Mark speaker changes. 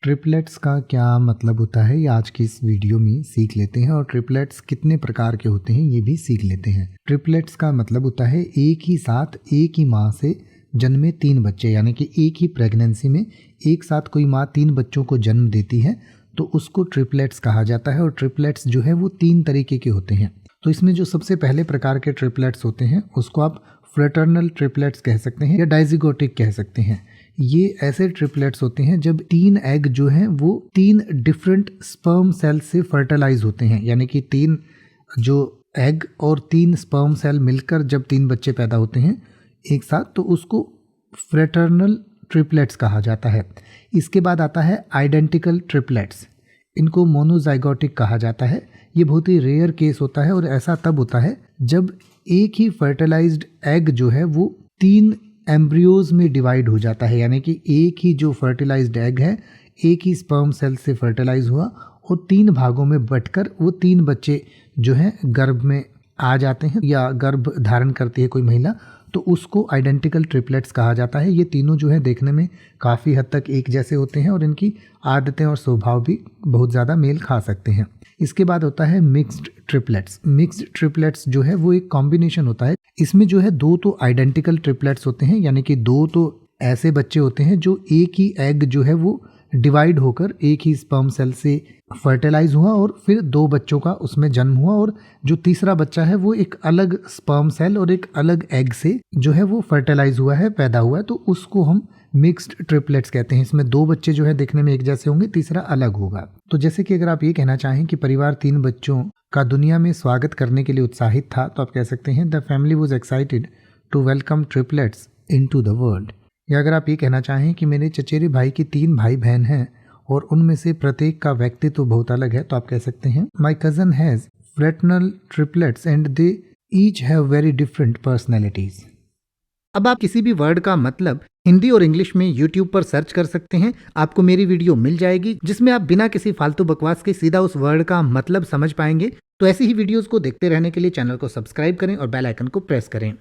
Speaker 1: Triplets का क्या मतलब होता है ये आज की इस वीडियो में सीख लेते हैं और ट्रिपलेट्स कितने प्रकार के होते हैं ये भी सीख लेते हैं। ट्रिपलेट्स का मतलब होता है एक ही साथ एक ही माँ से जन्मे 3 बच्चे, यानी कि एक ही प्रेगनेंसी में एक साथ कोई माँ 3 बच्चों को जन्म देती है तो उसको ट्रिपलेट्स कहा जाता है। और ट्रिपलेट्स जो है वो 3 तरीके के होते हैं। तो इसमें जो सबसे पहले प्रकार के ट्रिपलेट्स होते हैं उसको आप फ्रेटर्नल ट्रिपलेट्स कह सकते हैं या डाइजिगोटिक कह सकते हैं। ये ऐसे ट्रिपलेट्स होते हैं जब 3 एग जो हैं वो 3 डिफरेंट स्पर्म सेल से फर्टिलाइज होते हैं, यानी कि 3 जो एग और 3 स्पर्म सेल मिलकर जब 3 बच्चे पैदा होते हैं एक साथ, तो उसको फ्रेटर्नल ट्रिपलेट्स कहा जाता है। इसके बाद आता है आइडेंटिकल ट्रिपलेट्स, इनको मोनोजाइगोटिक कहा जाता है। ये बहुत ही रेयर केस होता है और ऐसा तब होता है जब एक ही फर्टिलाइज्ड एग जो है वो 3 एम्ब्रियोज में डिवाइड हो जाता है, यानी कि एक ही जो फर्टिलाइज्ड एग है एक ही स्पर्म सेल से फर्टिलाइज हुआ और 3 भागों में बंटकर वो 3 बच्चे जो हैं गर्भ में आ जाते हैं या गर्भ धारण करती है कोई महिला, तो उसको आइडेंटिकल ट्रिपलेट्स कहा जाता है। ये तीनों जो है देखने में काफ़ी हद तक एक जैसे होते हैं और इनकी आदतें और स्वभाव भी बहुत ज़्यादा मेल खा सकते हैं। इसके बाद होता है मिक्स्ड ट्रिपलेट्स। मिक्स्ड ट्रिपलेट्स जो है वो एक कॉम्बिनेशन होता है। इसमें जो है 2 तो आइडेंटिकल ट्रिपलेट्स होते हैं, यानी कि 2 तो ऐसे बच्चे होते हैं जो एक ही एग जो है वो डिवाइड होकर एक ही स्पर्म सेल से फर्टिलाइज हुआ और फिर 2 बच्चों का उसमें जन्म हुआ, और जो तीसरा बच्चा है वो एक अलग स्पर्म सेल और एक अलग एग से जो है वो फर्टिलाइज हुआ है, पैदा हुआ है, तो उसको हम मिक्स्ड ट्रिपलेट्स कहते हैं। इसमें 2 बच्चे जो है देखने में एक जैसे होंगे, तीसरा अलग होगा। तो जैसे कि अगर आप ये कहना चाहें कि परिवार 3 बच्चों का दुनिया में स्वागत करने के लिए उत्साहित था, तो आप कह सकते हैं the family was excited to welcome triplets into the world. या अगर आप ये कहना चाहें कि मेरे चचेरे भाई की 3 भाई बहन हैं और उनमें से प्रत्येक का व्यक्तित्व तो बहुत अलग है, तो आप कह सकते हैं my cousin has fraternal triplets and they each have very different personalities.
Speaker 2: अब आप किसी भी वर्ड का मतलब हिंदी और इंग्लिश में YouTube पर सर्च कर सकते हैं। आपको मेरी वीडियो मिल जाएगी जिसमें आप बिना किसी फालतू बकवास के सीधा उस वर्ड का मतलब समझ पाएंगे। तो ऐसी ही वीडियोस को देखते रहने के लिए चैनल को सब्सक्राइब करें और बेल आइकन को प्रेस करें।